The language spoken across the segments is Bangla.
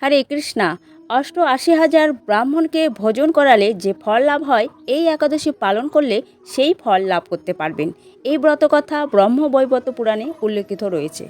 হরে কৃষ্ণা। ৮৮,০০০ ব্রাহ্মণকে ভোজন করালে যে ফল লাভ হয়, এই একাদশী পালন করলে সেই ফল লাভ করতে পারবেন। এই ব্রতকথা ব্রহ্মবৈবর্ত পুরাণে উল্লেখিত রয়েছে।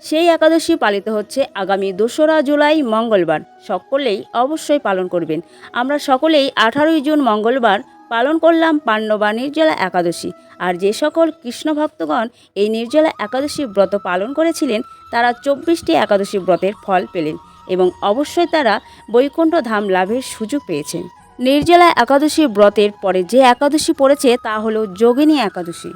সেই একাদশী পালিত হচ্ছে আগামী ২রা জুলাই মঙ্গলবার। সকলেই অবশ্যই পালন করবেন। আমরা সকলেই ১৮ই জুন মঙ্গলবার পালন করলাম পাণ্ডবা নির্জলা একাদশী। আর যে সকল কৃষ্ণ ভক্তগণ এই নির্জলা একাদশী ব্রত পালন করেছিলেন, তারা ২৪টি একাদশী ব্রতের ফল পেলেন এবং অবশ্যই তারা বৈকুণ্ঠ ধাম লাভের সুযোগ পেয়েছেন। নির্জলা একাদশী ব্রতের পরে যে একাদশী পড়েছে তা হলো যোগিনী একাদশী।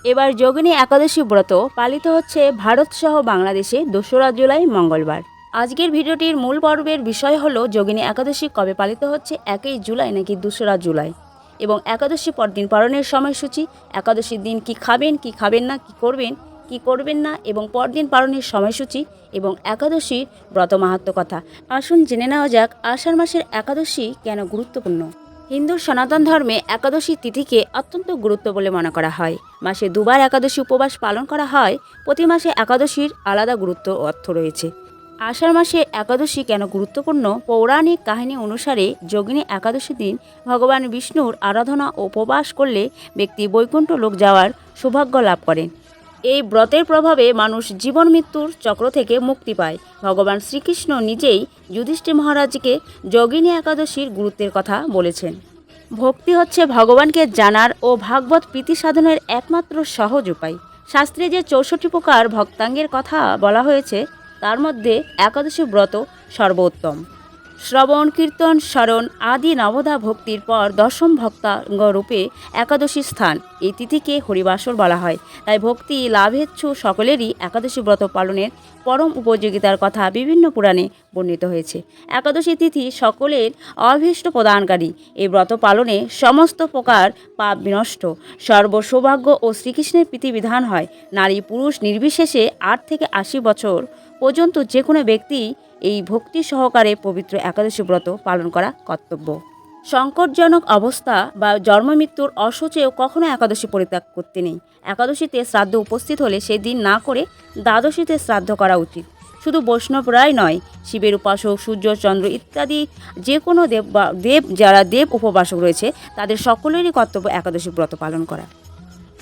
এবার যোগিনী একাদশী ব্রত পালিত হচ্ছে ভারতসহ বাংলাদেশে ২রা জুলাই মঙ্গলবার। আজকের ভিডিওটির মূল পর্বের বিষয় হলো যোগিনী একাদশী কবে পালিত হচ্ছে, ১ জুলাই নাকি ২রা জুলাই, এবং একাদশী পরদিন পালনের সময়সূচি, একাদশীর দিন কি খাবেন কি খাবেন না, কি করবেন কি করবেন না, এবং পরদিন পালনের সময়সূচি এবং একাদশী ব্রত মাহাত্ম্য কথা। আসুন জেনে নেওয়া যাক আষাঢ় মাসের একাদশী কেন গুরুত্বপূর্ণ। হিন্দুর সনাতন ধর্মে একাদশী তিথিকে অত্যন্ত গুরুত্ব বলে মনে করা হয়। মাসে দুবার একাদশী উপবাস পালন করা হয়। প্রতি মাসে একাদশীর আলাদা গুরুত্ব ও অর্থ রয়েছে। আষাঢ় মাসে একাদশী কেন গুরুত্বপূর্ণ? পৌরাণিক কাহিনী অনুসারে যোগিনী একাদশী দিন ভগবান বিষ্ণুর আরাধনা ও উপবাস করলে ব্যক্তি বৈকুণ্ঠ লোক যাওয়ার সৌভাগ্য লাভ করেন। এই ব্রতের প্রভাবে মানুষ জীবন মৃত্যুর চক্র থেকে মুক্তি পায়। ভগবান শ্রীকৃষ্ণ নিজেই যুধিষ্ঠির মহারাজকে যোগিনী একাদশীর গুরুত্বের কথা বলেছেন। ভক্তি হচ্ছে ভগবানকে জানার ও ভাগবত প্রীতি সাধনের একমাত্র সহজ উপায়। শাস্ত্রে যে ৬৪ প্রকার ভক্তাঙ্গের কথা বলা হয়েছে, তার মধ্যে একাদশী ব্রত সর্বোত্তম। শ্রবণ কীর্তন স্মরণ আদি নবধা ভক্তির পর দশম ভক্তাঙ্গ রূপে একাদশীর স্থান। এই তিথিকে হরিবাসর বলা হয়। তাই ভক্তি লাভেচ্ছু সকলেরই একাদশী ব্রত পালনের পরম উপযোগিতার কথা বিভিন্ন পুরাণে বর্ণিত হয়েছে। একাদশী তিথি সকলের অভীষ্ট প্রদানকারী। এই ব্রত পালনে সমস্ত প্রকার পাপ বিনষ্ট, সর্বসৌভাগ্য ও শ্রীকৃষ্ণের প্রীতিবিধান হয়। নারী পুরুষ নির্বিশেষে ৮ থেকে ৮০ বছর পর্যন্ত যে কোনো ব্যক্তি এই ভক্তি সহকারে পবিত্র একাদশী ব্রত পালন করা কর্তব্য। সংকটজনক অবস্থা বা জন্মমৃত্যুর অসুচেও কখনো একাদশী পরিত্যাগ করতে নেই। একাদশীতে শ্রাদ্ধ উপস্থিত হলে সেই দিন না করে দ্বাদশীতে শ্রাদ্ধ করা উচিত। শুধু বৈষ্ণবরাই নয়, শিবের উপাসক, সূর্য চন্দ্র ইত্যাদি যে কোনো দেব যারা দেব উপবাসক রয়েছে, তাদের সকলেরই কর্তব্য একাদশী ব্রত পালন করা।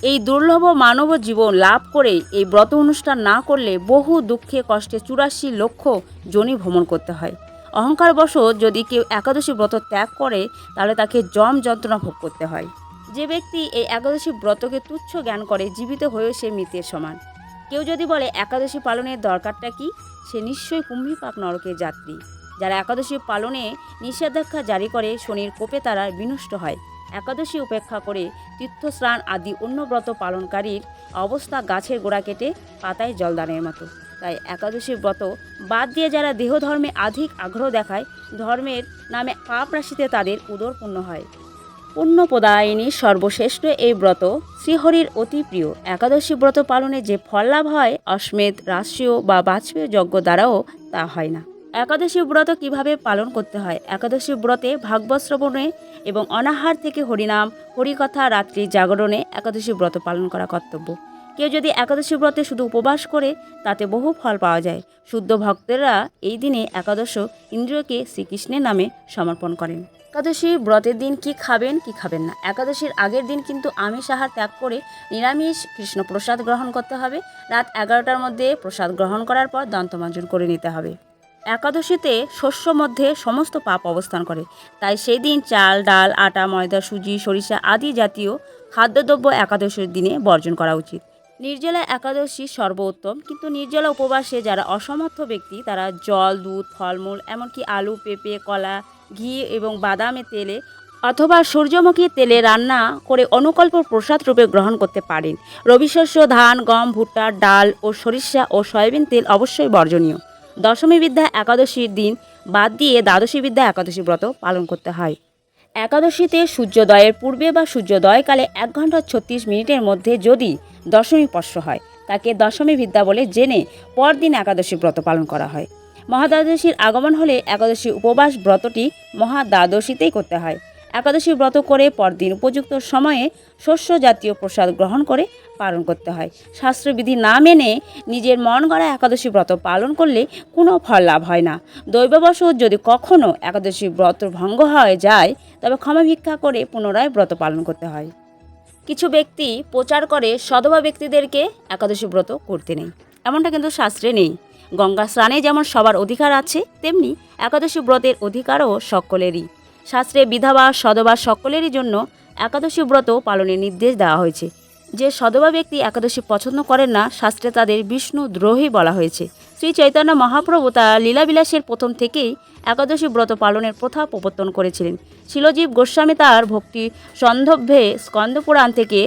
এই দুর্লভ মানব জীবন লাভ করে এই ব্রত অনুষ্ঠান না করলে বহু দুঃখে কষ্টে ৮৪ লক্ষ যোনি ভ্রমণ করতে হয়। অহংকারবশত যদি কেউ একাদশী ব্রত ত্যাগ করে, তাহলে তাকে যম যন্ত্রণা ভোগ করতে হয়। যে ব্যক্তি এই একাদশী ব্রতকে তুচ্ছ জ্ঞান করে, জীবিত হয়েও সে মৃতের সমান। কেউ যদি বলে একাদশী পালনের দরকারটা কি, সে নিশ্চয়ই কুম্ভীপাক নরকের যাত্রী। যারা একাদশী পালনে নিষেধাজ্ঞা জারি করে, শনির কোপে তারা বিনষ্ট হয়। একাদশী উপেক্ষা করে তীর্থস্নান আদি অন্য ব্রত পালনকারীর অবস্থা গাছের গোড়া কেটে পাতায় জলদানের মতো। তাই একাদশী ব্রত বাদ দিয়ে যারা দেহ ধর্মে অধিক আগ্রহ দেখায়, ধর্মের নামে পাপ রাশিতে তাদের উদর পূর্ণ হয়। পুণ্যপ্রদায়িনী সর্বশ্রেষ্ঠ এই ব্রত শ্রীহরির অতি প্রিয়। একাদশী ব্রত পালনে যে ফল লাভ হয়, অশ্বমেধ, রাষ্ট্রীয় বা বাজপেয়ী যজ্ঞ দ্বারাও তা হয় না। একাদশী ব্রত কিভাবে পালন করতে হয়? একাদশী ব্রতে ভাগবত শ্রবণে এবং অনাহার থেকে হরিনাম হরিকথা রাত্রি জাগরণে একাদশী ব্রত পালন করা কর্তব্য। কেউ যদি একাদশী ব্রতে শুধু উপবাস করে, তাতে বহু ফল পাওয়া যায়। শুদ্ধ ভক্তেরা এই দিনে একাদশ ইন্দ্রিয়কে শ্রীকৃষ্ণের নামে সমর্পণ করেন। একাদশী ব্রতের দিন কি খাবেন কি খাবেন না? একাদশীর আগের দিন কিন্তু আমিষ আহার ত্যাগ করে নিরামিষ কৃষ্ণ প্রসাদ গ্রহণ করতে হবে। রাত 11টার মধ্যে প্রসাদ গ্রহণ করার পর দন্তমার্জন করে নিতে হবে। একাদশীতে শস্য মধ্যে সমস্ত পাপ অবস্থান করে, তাই সেই দিন চাল, ডাল, আটা, ময়দা, সুজি, সরিষা আদি জাতীয় খাদ্যদ্রব্য একাদশীর দিনে বর্জন করা উচিত। নির্জলা একাদশী সর্বোত্তম, কিন্তু নির্জলা উপবাসে যারা অসমর্থ ব্যক্তি, তারা জল, দুধ, ফলমূল, এমনকি আলু, পেঁপে, কলা, ঘি এবং বাদামের তেলে অথবা সূর্যমুখী তেলে রান্না করে অনুকল্প প্রসাদ রূপে গ্রহণ করতে পারেন। রবিশস্য, ধান, গম, ভুট্টা, ডাল ও সরিষা ও সয়াবিন তেল অবশ্যই বর্জনীয়। দশমী বিদ্যা একাদশীর দিন বাদ দিয়ে দ্বাদশী বিদ্যা একাদশী ব্রত পালন করতে হয়। একাদশীতে সূর্যোদয়ের পূর্বে বা সূর্যোদয়কালে 1 ঘন্টা 36 মিনিটের মধ্যে যদি দশমী স্পর্শ হয়, তাকে দশমী বিদ্যা বলে জেনে পরদিন একাদশী ব্রত পালন করা হয়। মহাদ্বাদশীর আগমন হলে একাদশী উপবাস ব্রতটি মহাদ্বাদশীতেই করতে হয়। একাদশী ব্রত করে পরদিন উপযুক্ত সময়ে শস্য জাতীয় প্রসাদ গ্রহণ করে পালন করতে হয়। শাস্ত্রবিধি না মেনে নিজের মন গড়া একাদশী ব্রত পালন করলে কোনো ফল লাভ হয় না। দৈববশত যদি কখনও একাদশী ব্রত ভঙ্গ হয়ে যায় তবে ক্ষমা ভিক্ষা করে পুনরায় ব্রত পালন করতে হয়। কিছু ব্যক্তি প্রচার করে সধবা ব্যক্তিদেরকে একাদশী ব্রত করতে নেই, এমনটা কিন্তু শাস্ত্রে নেই। গঙ্গা স্নানে যেমন সবার অধিকার আছে, তেমনি একাদশী ব্রতের অধিকারও সকলেরই। শাস্ত্রে বিধবা সধবা সকলেরই জন্য একাদশী ব্রত পালনের নির্দেশ দেওয়া হয়েছে। যে সধবা ব্যক্তি একাদশী পছন্দ করেন না, শাস্ত্রে তাদের বিষ্ণু দ্রোহী বলা হয়েছে। শ্রী চৈতন্য মহাপ্রভু তার লীলাবিলাসের প্রথম থেকেই একাদশী ব্রত পালনের প্রথা প্রবর্তন করেছিলেন। শিলজীব গোস্বামী তার ভক্তি সন্দর্ভে স্কন্দপুরাণ থেকে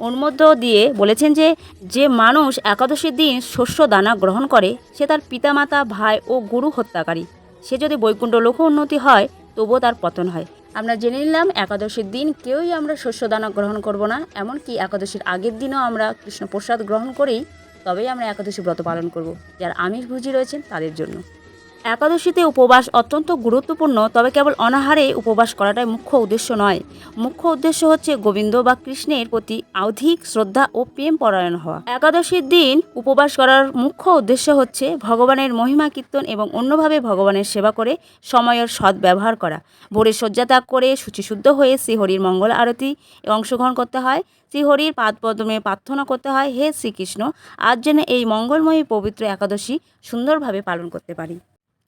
উন্মোদ্ধ দিয়ে বলেছেন যে যে মানুষ একাদশীর দিন শস্য দানা গ্রহণ করে সে তার পিতামাতা, ভাই ও গুরু হত্যাকারী। সে যদি বৈকুণ্ঠ লোক উন্নতি হয় তবুও তার পতন হয়। আমরা জেনে নিলাম একাদশীর দিন কেউই আমরা শস্যদানা গ্রহণ করব না, এমনকি একাদশীর আগের দিনও আমরা কৃষ্ণ প্রসাদ গ্রহণ করেই তবেই আমরা একাদশী ব্রত পালন করব, যারা আমিষভোজী রয়েছেন তাদের জন্য। একাদশীতে উপবাস অত্যন্ত গুরুত্বপূর্ণ, তবে কেবল অনাহারে উপবাস করাটাই মুখ্য উদ্দেশ্য নয়। মুখ্য উদ্দেশ্য হচ্ছে গোবিন্দ বা কৃষ্ণের প্রতি অধিক শ্রদ্ধা ও প্রেম পরায়ণ হওয়া। একাদশীর দিন উপবাস করার মুখ্য উদ্দেশ্য হচ্ছে ভগবানের মহিমা কীর্তন এবং অন্যভাবে ভগবানের সেবা করে সময়ের সদ্ব্যবহার করা। ভোরে শয্যা ত্যাগ করে শুচিশুদ্ধ হয়ে শ্রীহরির মঙ্গল আরতি অংশগ্রহণ করতে হয়। শ্রীহরির পাদপদ্মে প্রার্থনা করতে হয়, হে শ্রীকৃষ্ণ, আজ যেন এই মঙ্গলময়ী পবিত্র একাদশী সুন্দরভাবে পালন করতে পারি,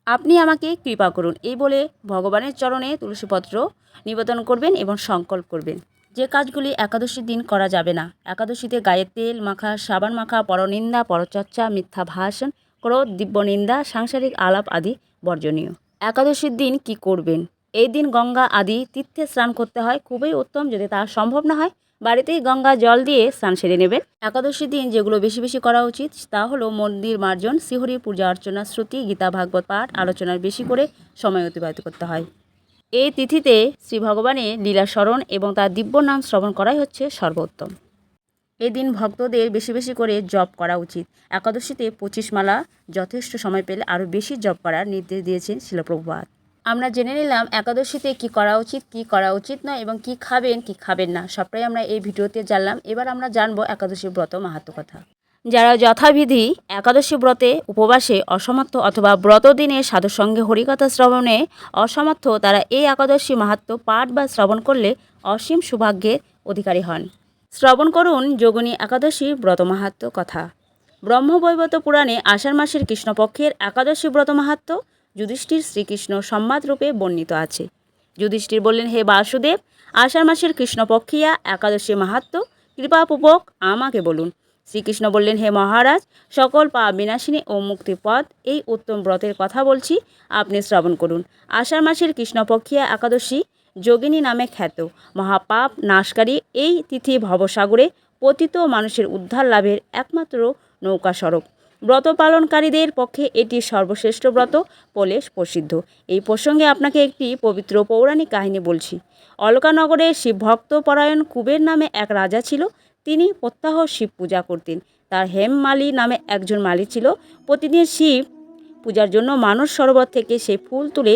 আপনি আমাকে কৃপা করুন, এই বলে ভগবানের চরণে তুলসীপত্র নিবেদন করবেন এবং সংকল্প করবেন। যে কাজগুলি একাদশীর দিন করা যাবে না: একাদশীতে গায়ে তেল মাখা, সাবান মাখা, পরনিন্দা, পরচর্চা, মিথ্যা ভাষণ, ক্রোধ, দিব্যনিন্দা, সাংসারিক আলাপ আদি বর্জনীয়। একাদশীর দিন কি করবেন? এই দিন গঙ্গা আদি তীর্থে স্নান করতে হয়। খুবই উত্তম, যদি তা সম্ভব না হয় বাড়িতেই গঙ্গা জল দিয়ে স্নান সেরে নেবেন। একাদশীর দিন যেগুলো বেশি বেশি করা উচিত তা হলো মন্দির মার্জন, শ্রীহরি পূজা অর্চনা, শ্রুতি, গীতা ভাগবত পাঠ, আলোচনার বেশি করে সময় অতিবাহিত করতে হয়। এই তিথিতে শ্রী ভগবানের লীলা স্মরণ এবং তার দিব্য নাম শ্রবণ করাই হচ্ছে সর্বোত্তম। এই দিন ভক্তদের বেশি বেশি করে জপ করা উচিত। একাদশীতে 25 মালা, যথেষ্ট সময় পেলে আরও বেশি জপ করার নির্দেশ দিয়েছেন শিল প্রভুপাদ। আমরা জেনে নিলাম একাদশীতে কি করা উচিত, কি করা উচিত নয় এবং কি খাবেন কি খাবেন না, সবটাই আমরা এই ভিডিওতে জানলাম। এবার আমরা জানবো একাদশী ব্রত মাহাত্ম্য কথা। যারা যথাবিধি একাদশী ব্রতে উপবাসে অসমর্থ অথবা ব্রত দিনে সাধুর সঙ্গে হরিকথা শ্রবণে অসমর্থ, তারা এই একাদশী মাহাত্ম্য পাঠ বা শ্রবণ করলে অসীম সৌভাগ্যের অধিকারী হন। শ্রবণ করুন যোগিনী একাদশী ব্রত মাহাত্ম্য কথা। ব্রহ্মবৈবর্ত পুরাণে আষাঢ় মাসের কৃষ্ণপক্ষের একাদশী ব্রত মাহাত্ম্য যুধিষ্ঠির শ্রীকৃষ্ণ সংবাদ রূপে বর্ণিত আছে। যুধিষ্ঠির বললেন, হে বাসুদেব, আষাঢ় মাসের কৃষ্ণপক্ষিয়া একাদশী মাহাত্ম্য কৃপাপূর্বক আমাকে বলুন। শ্রীকৃষ্ণ বললেন, হে মহারাজ, সকল পাপ বিনাশিনী ও মুক্তিপদ এই উত্তম ব্রতের কথা বলছি, আপনি শ্রবণ করুন। আষাঢ় মাসের কৃষ্ণপক্ষিয়া একাদশী যোগিনী নামে খ্যাত, মহাপাপ নাশকারী এই তিথি ভবসাগরে পতিত মানুষের উদ্ধার লাভের একমাত্র নৌকা স্বরূপ। ব্রত পালনকারীদের পক্ষে এটি সর্বশ্রেষ্ঠ ব্রত বলে প্রসিদ্ধ। এই প্রসঙ্গে আপনাকে একটি পবিত্র পৌরাণিক কাহিনী বলছি। অলকানগরে শিবভক্ত পরায়ণ কুবের নামে এক রাজা ছিল। তিনি প্রত্যহ শিব পূজা করতেন। তার হেমমালী নামে একজন মালী ছিল। প্রতিদিন শিব পূজার জন্য মানস সরোবর থেকে সে ফুল তুলে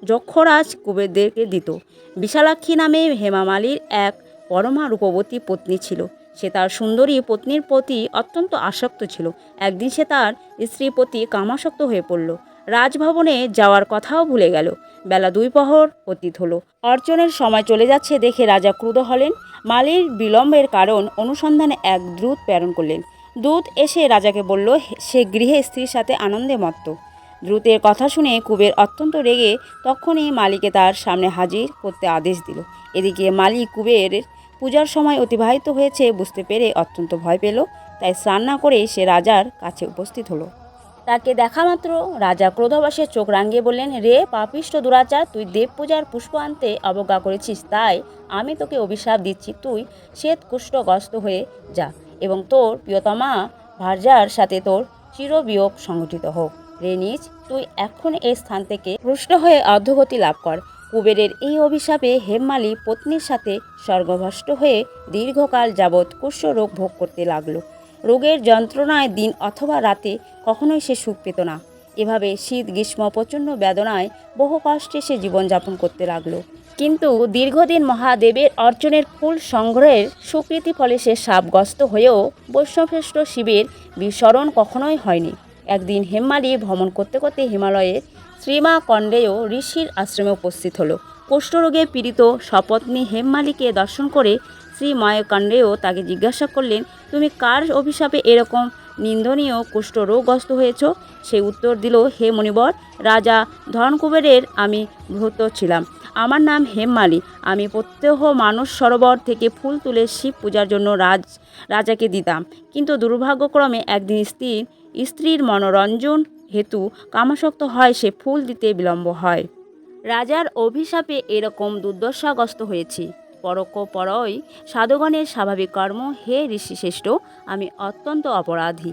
যক্ষরাজ কুবেরদেরকে দিত। বিশালাক্ষী নামে হেমামালীর এক পরমা রূপবতী পত্নী ছিল। সে তার সুন্দরী পত্নীর প্রতি অত্যন্ত আসক্ত ছিল। একদিন সে তার স্ত্রীর প্রতি কামাসক্ত হয়ে পড়ল। রাজভবনে যাওয়ার কথাও ভুলে গেল। বেলা 2 প্রহর অতীত হলো। অর্চনের সময় চলে যাচ্ছে দেখে রাজা ক্রুদ্ধ হলেন। মালীর বিলম্বের কারণ অনুসন্ধানে এক দূত প্রেরণ করলেন। দূত এসে রাজাকে বলল সে গৃহে স্ত্রীর সাথে আনন্দে মত্ত। দ্রুতের কথা শুনে কুবের অত্যন্ত রেগে তখনই মালীকে তার সামনে হাজির করতে আদেশ দিল। এদিকে মালী কুবেরের পূজার সময় অতিবাহিত হয়েছে বুঝতে পেরে অত্যন্ত ভয় পেল। তাই স্নান না করেই সে রাজার কাছে উপস্থিত হলো। তাকে দেখা মাত্র রাজা ক্রোধবশে চোখ রাঙিয়ে বললেন, রে পাপিষ্ঠ দুরাচার, তুই দেব পূজার পুষ্প আনতে অবজ্ঞা করেছিস, তাই আমি তোকে অভিশাপ দিচ্ছি, তুই শ্বেত কুষ্ঠগ্রস্ত হয়ে যা এবং তোর প্রিয়তমা ভার্যার সাথে তোর চিরবিয়োগ সংঘটিত হোক। রে নীচ, তুই এখন এই স্থান থেকে রুষ্ট হয়ে অধোগতি লাভ কর। কুবেরের এই অভিশাপে হেমমালী পত্নীর সাথে স্বর্গভ্রষ্ট হয়ে দীর্ঘকাল যাবৎ কুষ্ঠ রোগ ভোগ করতে লাগলো। রোগের যন্ত্রণায় দিন অথবা রাতে কখনোই সে সুখ পেত না। এভাবে শীত গ্রীষ্ম প্রচণ্ড বেদনায় বহু কষ্টে সে জীবনযাপন করতে লাগলো। কিন্তু দীর্ঘদিন মহাদেবের অর্জনের ফুল সংগ্রহের সুকৃতি ফলে সে শাপগ্রস্ত হয়েও বৈষ্ণবশ্রেষ্ঠ শিবের বিস্মরণ কখনোই হয়নি। একদিন হেমমালী ভ্রমণ করতে করতে হিমালয়ের শ্রীমা কণ্ডেয় ঋষির আশ্রমে উপস্থিত হলো। কুষ্ঠরোগে পীড়িত সপত্নী হেমমালীকে দর্শন করে শ্রী মার্কণ্ডেয় তাকে জিজ্ঞাসা করলেন, তুমি কার অভিশাপে এরকম নিন্দনীয় কুষ্ঠরোগগ্রস্ত হয়েছ? সে উত্তর দিল, হে মুনিবর, রাজা ধনকুবেরের আমি ভূত ছিলাম। আমার নাম হেমমালী। আমি প্রত্যহ মানস সরোবর থেকে ফুল তুলে শিব পূজার জন্য রাজাকে দিতাম। কিন্তু দুর্ভাগ্যক্রমে একদিন স্ত্রীর মনোরঞ্জন হেতু কামাসক্ত হয়, সে ফুল দিতে বিলম্ব হয়। রাজার অভিশাপে এরকম দুর্দশাগ্রস্ত হয়েছি। পরোক্ষপরই সাধুগণের স্বাভাবিক কর্ম। হে ঋষিশ্রেষ্ঠ, আমি অত্যন্ত অপরাধী।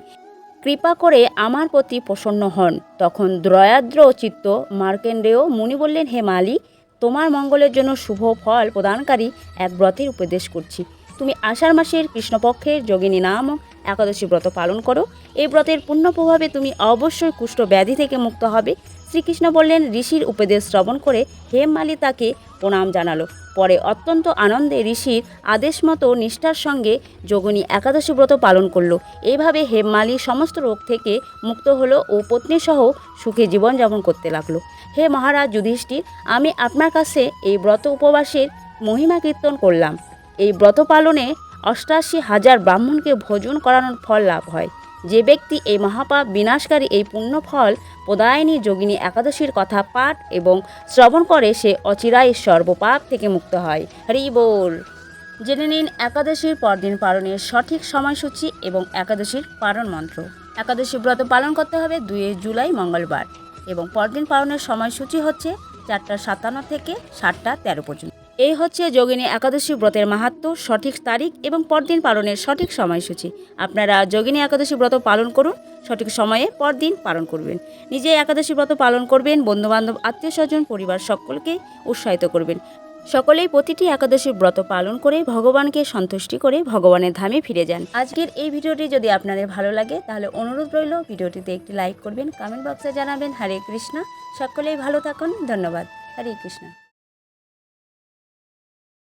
কৃপা করে আমার প্রতি প্রসন্ন হন। তখন দ্রয়াদ্র চিত্ত মার্কণ্ডেয় মুনি বললেন, হে মালী, তোমার মঙ্গলের জন্য শুভ ফল প্রদানকারী এক ব্রতের উপদেশ করছি। তুমি আষাঢ় মাসের কৃষ্ণপক্ষের যোগিনী নামক একাদশী ব্রত পালন করো। এই ব্রতের পুণ্য প্রভাবে তুমি অবশ্যই কুষ্ঠ ব্যাধি থেকে মুক্ত হবে। শ্রীকৃষ্ণ বললেন। ঋষির উপদেশ শ্রবণ করে হেমমালী তাকে প্রণাম জানালো। পরে অত্যন্ত আনন্দে ঋষির আদেশ মতো নিষ্ঠার সঙ্গে যোগিনী একাদশী ব্রত পালন করল। এইভাবে হেমমালী সমস্ত রোগ থেকে মুক্ত হলো ও পত্নীসহ সুখে জীবনযাপন করতে লাগলো। হে মহারাজ যুধিষ্ঠির, আমি আপনার কাছে এই ব্রত উপবাসের মহিমা কীর্তন করলাম। এই ব্রত পালনে ৮৮,০০০ ব্রাহ্মণকে ভোজন করানোর ফল লাভ হয়। যে ব্যক্তি এই মহাপাপ বিনাশকারী এই পুণ্য ফল প্রদায়িনী যোগিনী একাদশীর কথা পাঠ এবং শ্রবণ করে, সে অচিরাই সর্বপাপ থেকে মুক্ত হয়। হরি বল। জেনে নিন একাদশীর পরদিন পালনের সঠিক সময়সূচি এবং একাদশীর পালন মন্ত্র। একাদশী ব্রত পালন করতে হবে ২ জুলাই মঙ্গলবার এবং পরদিন পালনের সময়সূচি হচ্ছে ৪টা ৫৭ থেকে ৭টা ১৩ পর্যন্ত। এই হচ্ছে যোগিনী একাদশী ব্রতের মাহাত্ম্য, সঠিক তারিখ এবং পরদিন পালনের সঠিক সময়সূচি। আপনারা যোগিনী একাদশী ব্রত পালন করুন, সঠিক সময়ে পরদিন পালন করবেন। নিজে একাদশী ব্রত পালন করবেন, বন্ধুবান্ধব আত্মীয় স্বজন পরিবার সকলকে উৎসাহিত করবেন। সকলেই প্রতিটি একাদশী ব্রত পালন করে ভগবানকে সন্তুষ্টি করে ভগবানের ধামে ফিরে যান। আজকের এই ভিডিওটি যদি আপনাদের ভালো লাগে তাহলে অনুরোধ রইল ভিডিওটিতে একটি লাইক করবেন, কমেন্ট বক্সে জানাবেন হরে কৃষ্ণ। সকলেই ভালো থাকুন। ধন্যবাদ। হরে কৃষ্ণ।